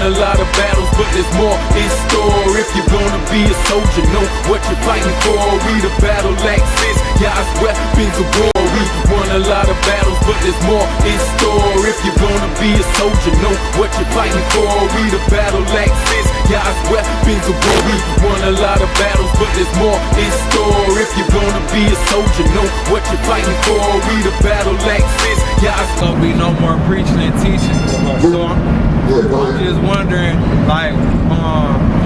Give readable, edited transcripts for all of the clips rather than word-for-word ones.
a lot of battles, but there's more in store. If you're gonna be a soldier, know what you're fighting for. We the battle axes, God's weapons of war. We won a lot of battles, but there's more in store. If you're gonna be a soldier, know what you're fighting for. We the battle axes, God's weapons of war. We won a lot of battles, but there's more in store. If you're gonna be a soldier, know what you're fighting for. We the battle axes, God's gonna be no more preaching and teaching. So I'm just wondering, like,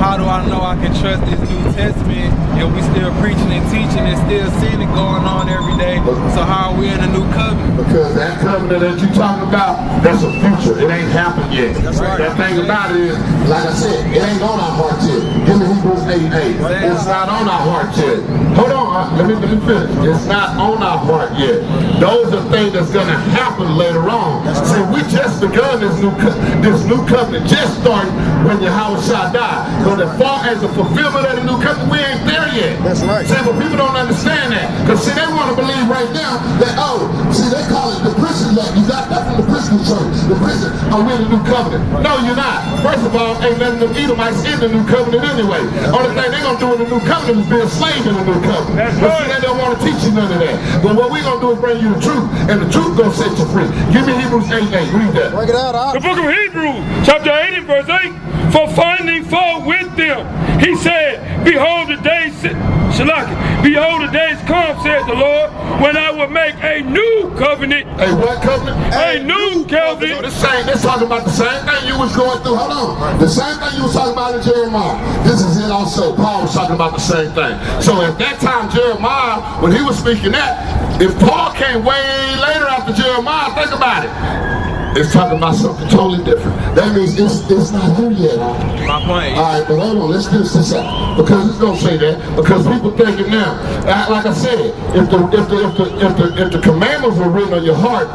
how do I know I can trust this New Testament if we still preaching and teaching and still sinning going on every day? So how are we in a new covenant? Because that covenant that you talking about, that's a future. It ain't happened yet. That's right. That thing about it is, like I said, it ain't on our heart yet. Give me Hebrews 8:8. It's not on our heart yet. Hold on, let me finish. It's not on our heart yet. Those are things that's gonna happen later on. See, we just begun this new covenant just started when Yahushua died. But as far as the fulfillment of the new covenant, we ain't there yet. That's right. See, but people don't understand that. Because see, they want to believe right now that, oh, see, they call it the prison law. You got that from the prison church. The prison, oh, we're in the new covenant. No, you're not. First of all, ain't letting them Edomites in the new covenant anyway. Only thing they're going to do in the new covenant is be a slave in the new covenant. That's but see, they don't want to teach you none of that. But what we're going to do is bring you the truth, and the truth going to set you free. Give me Hebrews 8:8. Read that. Break it out. The book of Hebrews, chapter 8 and verse 8. For finding fault with them, he said, behold the days, behold the days come, said the Lord, when I will make a new covenant. A what covenant? A new covenant. So this talking about the same thing you was going through. Hold on. The same thing you was talking about in Jeremiah. This is it also. Paul was talking about the same thing. So at that time, Jeremiah, when he was speaking that, if Paul came way later after Jeremiah, think about it. It's talking about something totally different. That means it's not here yet. My point. All right, but hold on. Let's finish this out because it's gonna say that because people thinking now. Like I said, if the commandments were written on your heart,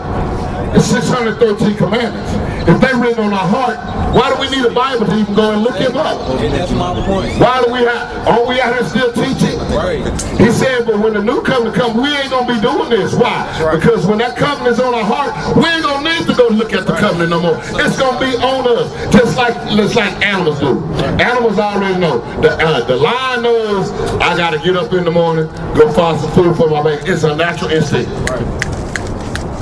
it's 613 commandments. If they're written on our heart, why do we need a Bible to even go and look him up? And that's my point. Why do we have? Are we out here still teaching? Right. He said, but when the new covenant comes, we ain't gonna be doing this. Why? Right. Because when that covenant's on our heart, we ain't gonna need to go look at the covenant no more. It's gonna be on us, just like animals do. Animals already know. The lion knows I gotta get up in the morning, go find some food for my baby. It's a natural instinct. Right.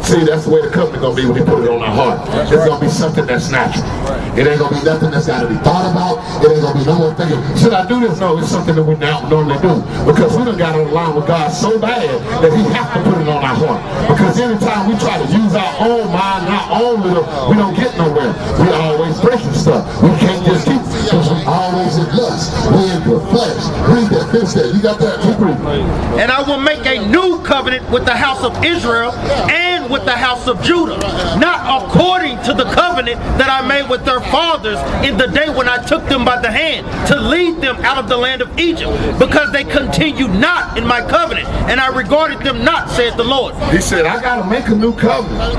See, that's the way the covenant gonna be when he put it on our heart. It's gonna be something that's natural. It ain't gonna be nothing that's gotta be thought about. It ain't gonna be no more thinking, should I do this? No, it's something that we now normally do. Because we done got on the line with God so bad that he have to put it on our heart. Because anytime we try to use our own mind, our own little, we don't get nowhere. We always breaking stuff. We can't just keep, because we always in lust. We in the flesh. Read that, finish that. You got that? Keep reading. And I will make a new covenant with the house of Israel and with the house of Judah, not according to the covenant that I made with their fathers in the day when I took them by the hand to lead them out of the land of Egypt, because they continued not in my covenant, and I regarded them not, said the Lord. He said, I gotta make a new covenant.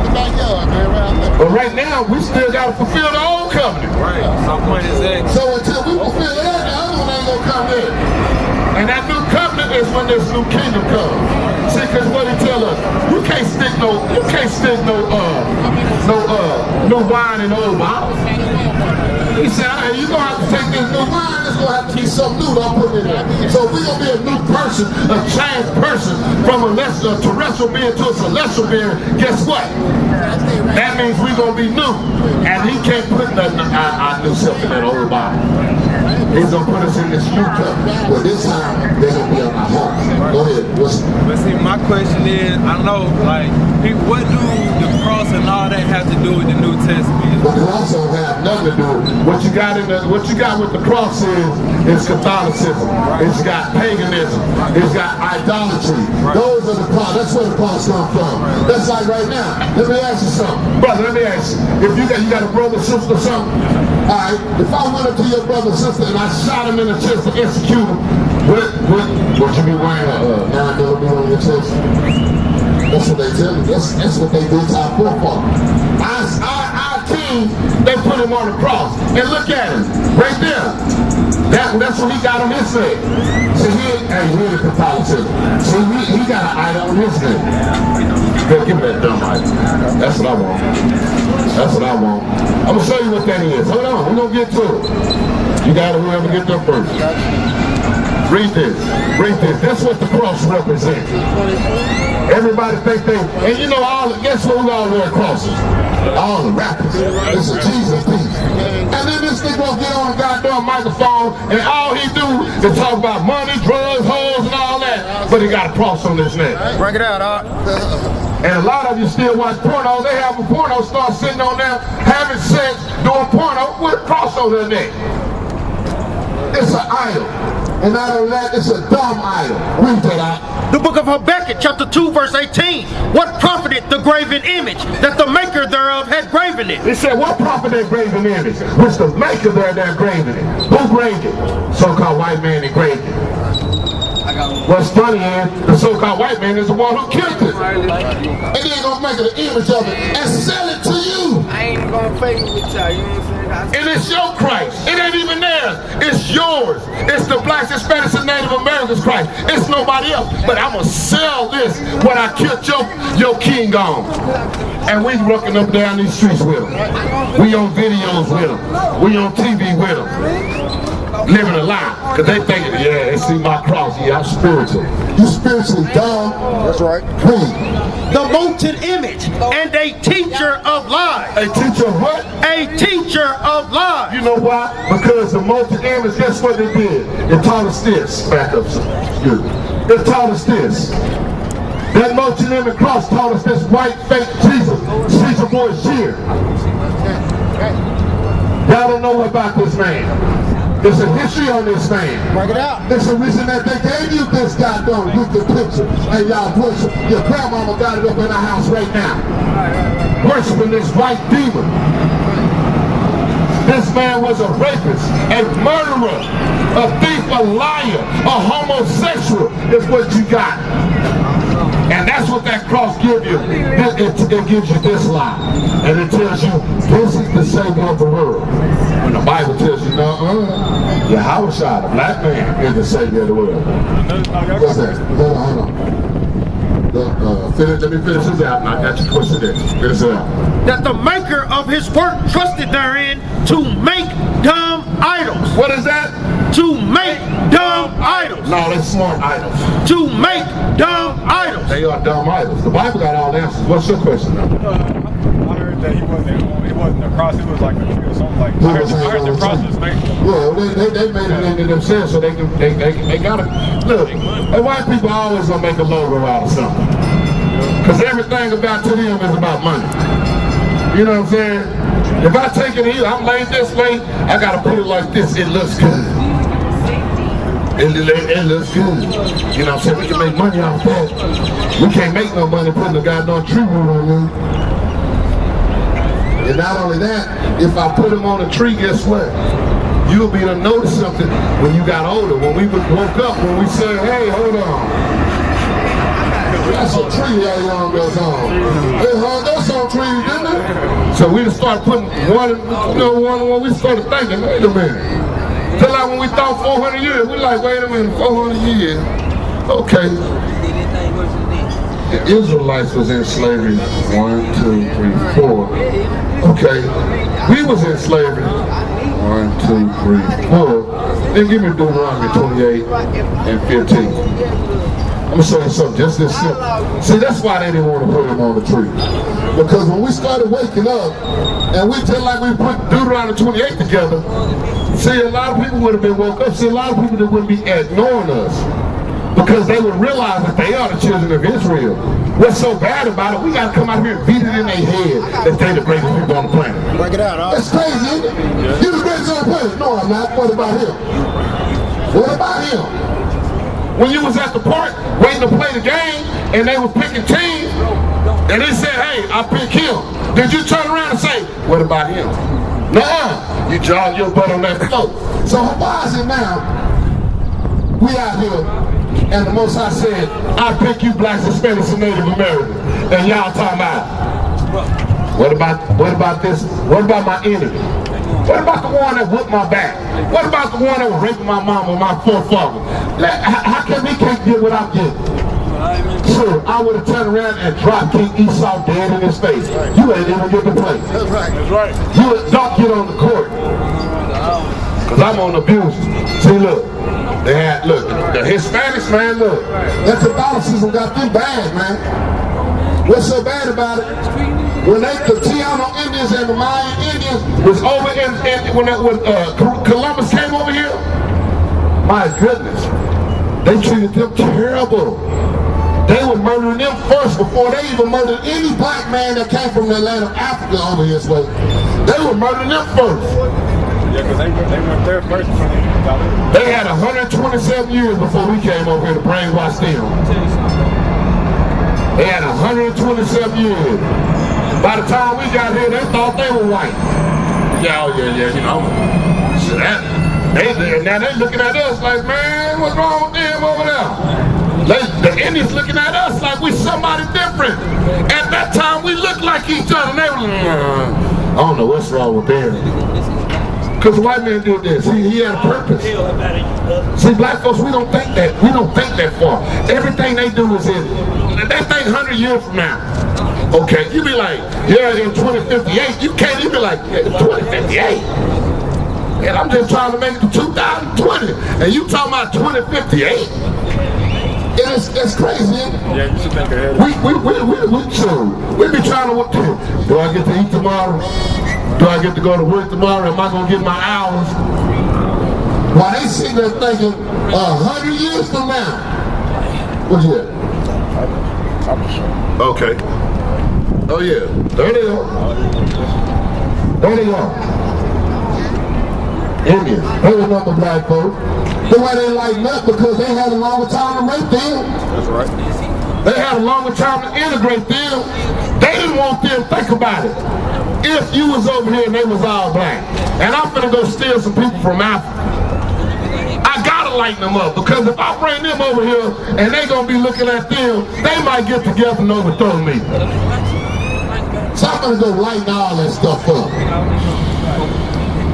But right now, we still gotta fulfill the old covenant. Right. Some point is that. So until we fulfill that, the other one ain't gonna come in. And that new covenant is when this new kingdom comes. See, because what he tell us, you can't stick no wine in old bottles. He said, hey, you're gonna have to take this new wine, it's gonna have to be something new that I'm putting in there. So we're gonna be a new person, a changed person from a terrestrial being to a celestial being. Guess what? That means we're gonna be new. And he can't put nothing our new self in that old bottle. He's gonna put us in this new cup. Well, this time they're gonna be on our heart. Go ahead. But see, my question is, I know, like, people, what do the cross and all that have to do with the New Testament? The cross don't have nothing to do with it. What you got with the cross is Catholicism. It's got paganism. It's got idolatry. Those are the cross. That's where the cross comes from. That's like right now. Let me ask you something, brother. Let me ask you. If you got a brother, sister, or something. All right. If I went up to your brother, sister, and I shot him in the chest to execute him, would you be wearing a 9mm on your chest? That's what they tell me. That's what they did to our forefathers. Our king, they put him on the cross. And look at him, right there. That's what he got on his head. See, he ain't Catholicism. See, he got an idol on his head. Give me that dumb idol. That's what I want. That's what I want. I'm gonna show you what that is. Hold on. gonna get to it? You got to whoever get there first. Read this. Read this. That's what the cross represents. Everybody think they, and you know, guess what we all wear crosses? All the rappers. It's a Jesus piece. And then this nigga gonna get on a goddamn microphone and all he do is talk about money, drugs, hoes, and all that. But he got a cross on his neck. Bring it out, And a lot of you still watch porno. They have a porno star sitting on there having sex, doing porno with a cross on their neck. It's an idol. And not only that, it's a dumb idol. Read that out. The book of Habakkuk, chapter 2, verse 18. What profited the graven image that the maker thereof had graven it? It said, what profit that graven image? Which the maker thereof that graven it. Who graved it? So-called white man engraved it. What's funny is, the so-called white man is the one who killed it. And he ain't gonna make an image of it and sell it to you. I ain't gonna fake with y'all, you know what I'm saying? And it's your Christ. It ain't even theirs. It's yours. It's the blacks, Hispanics, and Native Americans' Christ. It's nobody else. But I'm gonna sell this when I killed your king on. And we rocking up down these streets with them. We on videos with them. We on TV with them. Living a lie. Because they thinking, yeah, they see my cross. Yeah, I'm spiritual. You spiritually dumb. That's right. The molten image and a teacher of lies. A teacher of what? A teacher of lies. You know why? Because the molten image, guess what they did? It taught us this. Back up, excuse me. It taught us this. That molten image cross taught us this white fake Jesus. Caesar boy's cheer. Y'all don't know about this man. There's a history on this man. Bring it out. There's a reason that they gave you this goddamn wicked picture. And y'all worship. Your grandmama got it up in her house right now. Worshiping this white demon. This man was a rapist, a murderer, a thief, a liar, a homosexual is what you got. And that's what that cross gives you. It gives you this lie. And it tells you, this is the Savior of the world. When the Bible tells you, Yahweh, the black man, is the Savior of the world. What's that? Hold on. Let me finish this out, and I got you twisted in. Finish it out. That the maker of his work trusted therein to make dumb idols. What is that? To make dumb idols. No, they're smart idols. To make dumb idols. They are dumb idols. The Bible got all the answers. What's your question now? I heard that he wasn't a cross, it was like a tree or something like that. I heard the cross was made. Yeah, they made it into themselves so they gotta look. And white people always gonna make a logo out of something. Cause everything about to them is about money. You know what I'm saying? If I take it here, I'm laid this way, I gotta put it like this, it looks good. It looks good. You know what I'm saying? We can make money off that. We can't make no money putting a goddamn tree root on them. And not only that, if I put them on a tree, guess what? You'll be to notice something when you got older. When we woke up, when we said, hey, hold on. That's a tree that young goes on. They hung us on trees, didn't they? So we just started putting one when we started thinking, wait a minute. Just like when we thought 400 years, we like, wait a minute, 400 years. Okay. The Israelites was in slavery 1, 2, 3, 4. Okay. We was in slavery 1, 2, 3, 4. Then give me Deuteronomy 28 and 15. I'm gonna show you something just this simple. See, that's why they didn't want to put him on the tree. Because when we started waking up, and we just like we put Deuteronomy 28 together, see, a lot of people would have been woke up. See, a lot of people that wouldn't be ignoring us. Because they would realize that they are the children of Israel. What's so bad about it, we gotta come out here and beat it in their head that they the greatest people on the planet. Break it out, huh? That's crazy, isn't it? You're the greatest on the planet. No, I'm not. What about him? What about him? When you was at the park waiting to play the game and they were picking teams and they said, hey, I pick him. Did you turn around and say, what about him? Nuh-uh. You jog your butt on that float. So why is it now we out here and the Most High said, I pick you blacks, Hispanics, and Native Americans. And y'all talking about, what about this? What about my enemy? What about the one that whipped my back? What about the one that was raping my mom or my forefather? How come he can't get what I'm getting? Sure, I would have turned around and dropped King Esau dead in his face. You ain't even get the play. That's right. You don't get on the court. Because I'm on abuse. See, look. They had, look, the Hispanics, man, look. That Catholicism got them bad, man. What's so bad about it? When the Tiano Indians and the Mayan Indians was over when Columbus came over here, my goodness, they treated them terrible. They were murdering them first before they even murdered any black man that came from the land of Africa over here. So they were murdering them first. Yeah, because they went there first. They had 127 years before we came over here to brainwash them. They had 127 years. By the time we got here, they thought they were white. Yeah, you know. So now they looking at us like, man, what's wrong with them over there? The Indians looking at us like we somebody different. At that time, we looked like each other. And they were I don't know what's wrong with them. Because the white man did this. He had a purpose. See, black folks, we don't think that. We don't think that far. Everything they do is in. They think 100 years from now. Okay, you be like, yeah, in 2058. You can't even be like, yeah, 2058. And I'm just trying to make it to 2020. And you talking about 2058? It's crazy. Yeah, you should think ahead. We be trying to, do I get to eat tomorrow? Do I get to go to work tomorrow? Am I going to get my hours? While they sitting there thinking, 100 years from now. What's that? Okay. Oh yeah, there they are. There they are. Indians. They were not the black folks. The way they lighten up because they had a longer time to rape them. That's right. They had a longer time to integrate them. They didn't want them to think about it. If you was over here and they was all black, and I'm finna go steal some people from Africa, I gotta lighten them up because if I bring them over here and they gonna be looking at them, they might get together and overthrow me. So I'm gonna go lighten all that stuff up.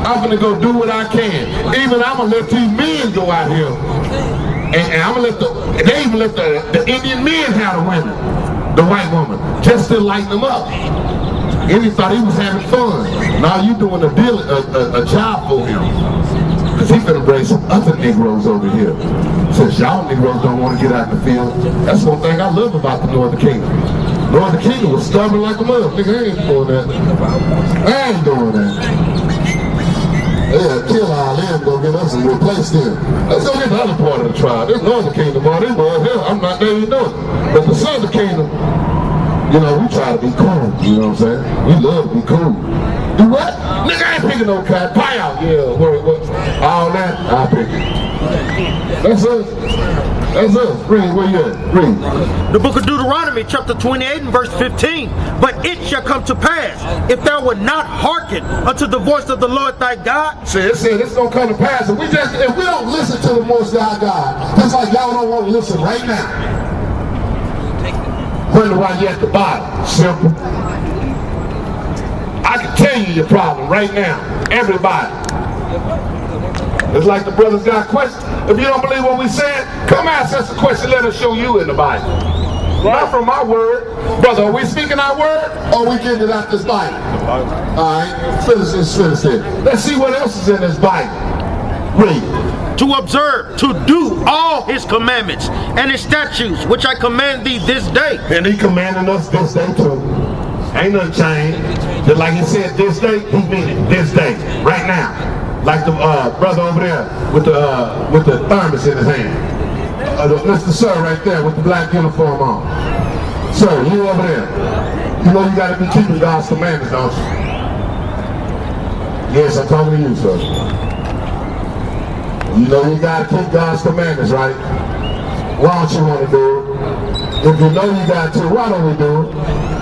I'm gonna go do what I can. Even I'm gonna let these men go out here. And I'm gonna let they even let the Indian men have the women, the white woman, just to lighten them up. And he thought he was having fun. Now you doing a job for him. Because he's gonna bring some other Negroes over here. Since y'all Negroes don't want to get out in the field, that's one thing I love about the Northern Kingdom. Northern Kingdom was stubborn like a mother. Nigga, I ain't doing that. I ain't doing that. Yeah, kill all them, go get us and replace them. Let's go get the other part of the tribe. This Northern Kingdom, boy, they boys here. I'm not there, you know it. But the Southern Kingdom, you know, we try to be cool, you know what I'm saying? We love to be cool. Do what? Nigga, I ain't picking no cat. Pie out, yeah, what? All that, I'll pick it. That's us. That's us. Read, where you at? Read. The book of Deuteronomy, chapter 28 and verse 15. But it shall come to pass, if thou wilt not hearken unto the voice of the Lord thy God. See, it said it's gonna come to pass. If we don't listen to the voice of our God, that's like y'all don't want to listen right now. Wonder why you at the bottom. Simple. I can tell you your problem right now. Everybody. It's like the brothers got a question. If you don't believe what we said, come ask us a question. Let us show you in the Bible. Not from my word. Brother, are we speaking our word or are we getting it out this Bible? Alright, finish it. Let's see what else is in this Bible. Read. To observe, to do all his commandments and his statutes, which I command thee this day. And he commanded us this day too. Ain't nothing changed. Just like he said this day, he mean it this day, right now. Like the brother over there with the thermos in his hand. Mr. Sir right there with the black uniform on. Sir, you over there. You know you gotta be keeping God's commandments, don't you? Yes, I'm talking to you, sir. You know you gotta keep God's commandments, right? Why don't you want to do it? If you know you got to, why don't we do it?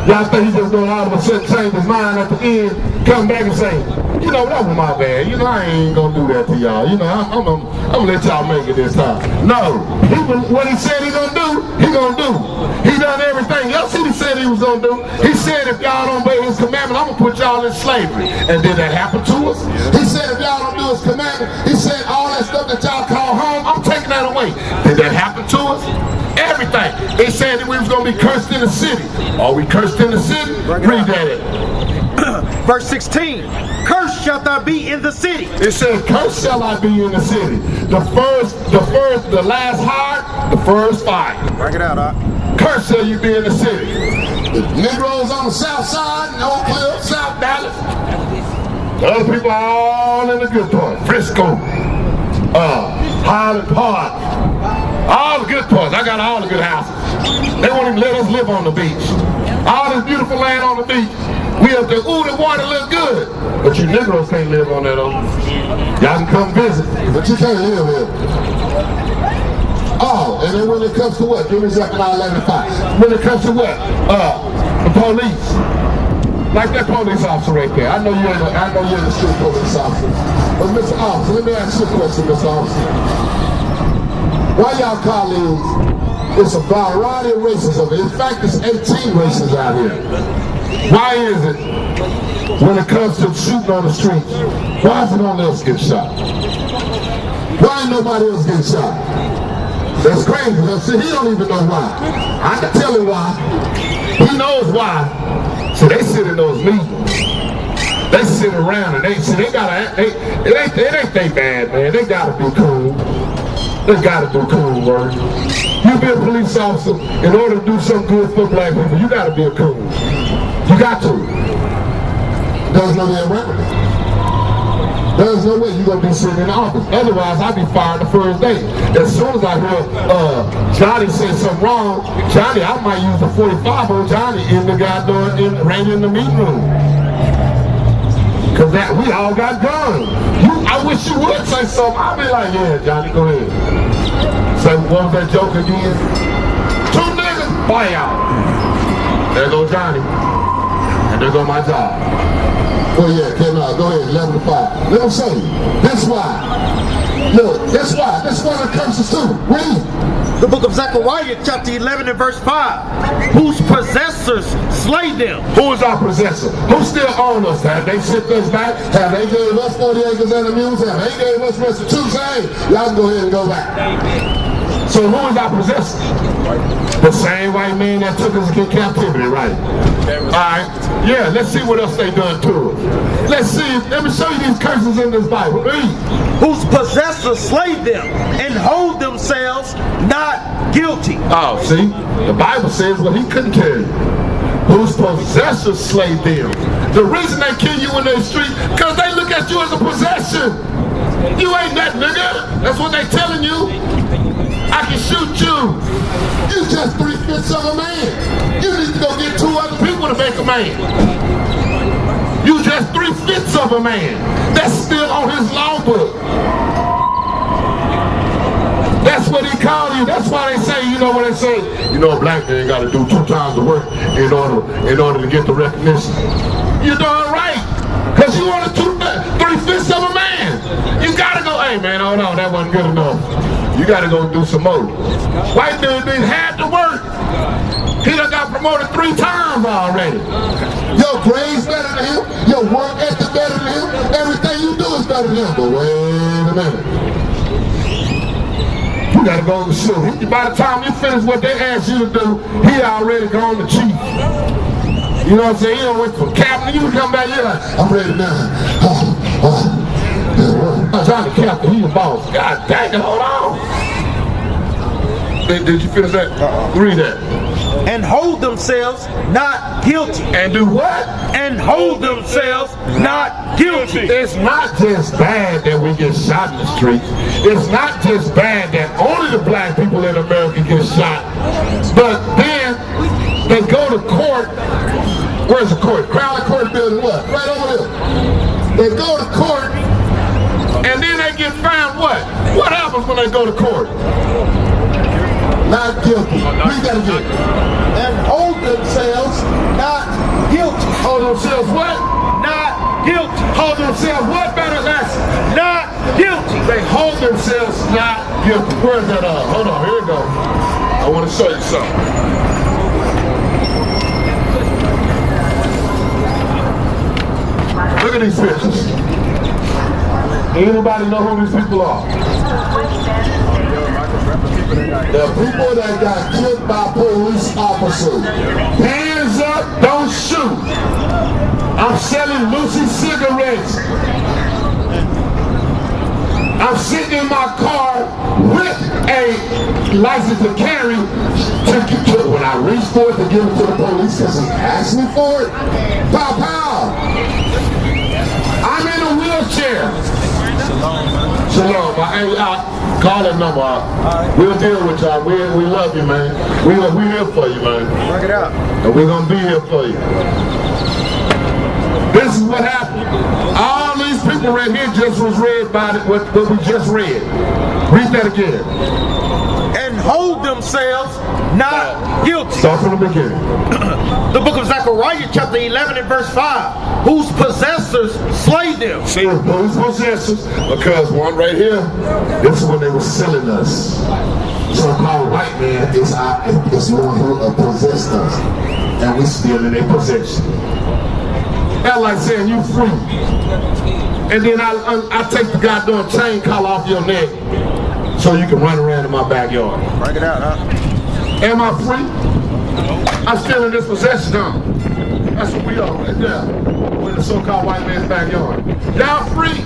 Y'all think he's just going to all of a sudden change his mind at the end, come back and say, you know, that was my bad. You know, I ain't going to do that to y'all. You know, I'm going to let y'all make it this time. No. What he said he going to do, he going to do. He done everything else he said he was going to do. He said if y'all don't obey his commandment, I'm going to put y'all in slavery. And did that happen to us? He said if y'all don't do his commandment, he said all that stuff that y'all call home, I'm taking that away. Did that happen to us? Everything. They said that we was going to be cursed in the city. Are we cursed in the city? Read that. Verse 16. Cursed shalt thou be in the city. It said, cursed shall I be in the city. The last heart, the first fire. Bring it out, Doc. Cursed shall you be in the city. The Negroes on the south side, no Cliff, South Dallas. The other people are all in the good part. Frisco, Highland Park, all the good parts. I got all the good houses. They won't even let us live on the beach. All this beautiful land on the beach. We up there, ooh, the water look good. But you Negroes can't live on that, though. Y'all can come visit, but you can't live here. Oh, and then when it comes to what? Give me Zephaniah 11:5. When it comes to what? The police. Like that police officer right there. I know you're the street police officer. But Mr. Officer, let me ask you a question, Mr. Officer. Why y'all call these? It's a variety of races of it. In fact, it's 18 races out here. Why is it when it comes to shooting on the streets, why is it only us getting shot? Why ain't nobody else getting shot? That's crazy. See, he don't even know why. I can tell him why. He knows why. So they sit in those meetings. They sit around and it ain't they bad, man. They gotta be cool. They gotta do cool work. You be a police officer, in order to do something good for black people, you gotta be a cool. You got to. There's no way around it. There's no way you're gonna be sitting in the office. Otherwise, I'd be fired the first day. As soon as I hear Johnny say something wrong, Johnny, I might use the 45 on Johnny in the goddamn right in the meeting room. Cause that we all got guns. I wish you would say something. I'd be like, yeah, Johnny, go ahead. Say, what was that joke again? 2 niggas, fire out. There go Johnny. And there go my job. Well, yeah, go ahead, 11 to 5. Let me show you. That's why. Look, that's why. That's why it comes to two. Read. The book of Zechariah, chapter 11 and verse 5. Whose possessors slay them. Who is our possessor? Who still owns us? Have they shipped us back? Have they gave us 40 acres and a mule? Have they gave us restitution? Hey, y'all can go ahead and go back. So who is our possessor? The same white man that took us into captivity, right? Alright, yeah, let's see what else they done to us. Let's see, let me show you these curses in this Bible. Read. Whose possessors slay them and hold themselves not guilty. Oh, see, the Bible says what he couldn't tell you. Whose possessors slay them. The reason they kill you in the street, because they look at you as a possession. You ain't that nigga. That's what they telling you. I can shoot you. You just 3/5 of a man. You need to go get 2 other people to make a man. You just 3/5 of a man. That's still on his law book. That's what he called you. That's why they say, you know what they say? You know, a black man got to do 2 times the work in order to get the recognition. You're doing right. Because you want 3/5 of a man. You got to go, hey man, hold on, that wasn't good enough. You gotta go do some more. White dude didn't have to work. He done got promoted 3 times already. Your grades better than him. Your work ethic better than him. Everything you do is better than him. But wait a minute. You gotta go to shoot. By the time you finish what they asked you to do, he already gone to chief. You know what I'm saying? He done went from captain. You come back here like, I'm ready now. Johnny Captain, he's the boss. God dang it, hold on. Did you finish that? Read that. And hold themselves not guilty. And do what? And hold themselves not guilty. It's not just bad that we get shot in the streets. It's not just bad that only the black people in America get shot. But then they go to court. Where's the court? Crown Court building what? Right over there. They go to court. And then they get found what? What happens when they go to court? Not guilty. We gotta get it. And hold themselves not guilty. Hold themselves what? Not guilty. Hold themselves what, better lesson? Not guilty. They hold themselves not guilty. Where's that Hold on, here we go. I want to show you something. Look at these pictures. Anybody know who these people are? The people that got killed by police officers. Hands up, don't shoot. I'm selling Lucy cigarettes. in my car with a license to carry when I reach for it to give it to the police because he asked me for it. Pow pow. I'm in a wheelchair. Shalom. Hey, call that number out. We'll deal with y'all. We love you, man. We here for you, man. Work it out. And we're gonna be here for you. This is what happened. All these people right here just was read by what we just read. Read that again. And hold themselves not guilty. Start from the beginning. The book of Zechariah chapter 11 and verse 5. Whose possessors slay them. See, whose possessors? Because one right here, this is when they were selling us. So-called white man is one who possessed us. And we still in their possession. That's like saying you free. And then I take the goddamn chain collar off your neck so you can run around in my backyard. Work it out, huh? Am I free? I'm still in this possession, huh? That's what we are right there. We're in the so-called white man's backyard. Y'all free.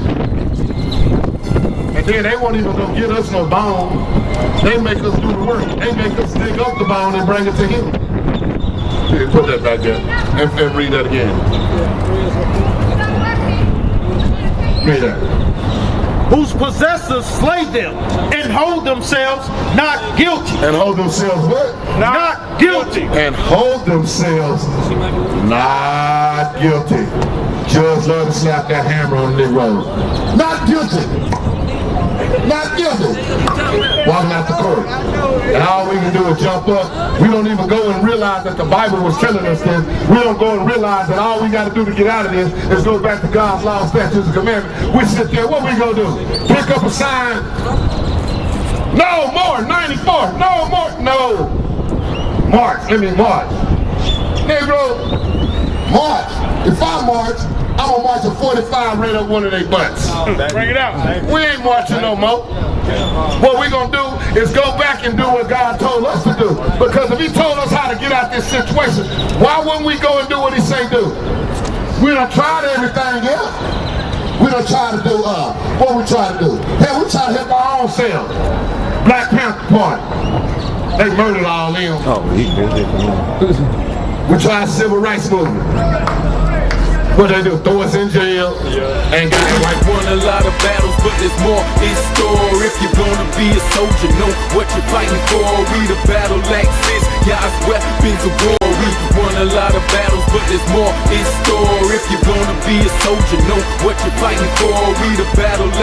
And then they won't even go get us no bone. They make us do the work. They make us dig up the bone and bring it to him. Here, put that back there and read that again. Read that. Whose possessors slay them and hold themselves not guilty. And hold themselves what? Not guilty. And hold themselves not guilty. Judge love to slap that hammer on the road. Not guilty. Not guilty. Walking out the court. And all we can do is jump up. We don't even go and realize that the Bible was telling us this. We don't go and realize that all we got to do to get out of this is go back to God's law, statutes, and commandments. We sit there, what we gonna do? Pick up a sign. No more, 94, no more, no. March, let me march. Negro, march. If I march, I'm gonna march a 45 right up one of their butts. Bring it out. We ain't marching no more. What we gonna do is go back and do what God told us to do. Because if he told us how to get out this situation, why wouldn't we go and do what he say do? We done tried everything else. We done try to do, what we try to do? Hell, we try to help our own selves. Black Panther Party. They murdered all them. We tried civil rights movement. What they do? Throw us in jail and get it right. Won a lot of battles, but there's more in store. If you're gonna be a soldier, know what you're fighting for. We the battle axes, God's weapons of war. We won a lot of battles, but there's more in store. If you're gonna be a soldier, know what you're fighting for. We the battle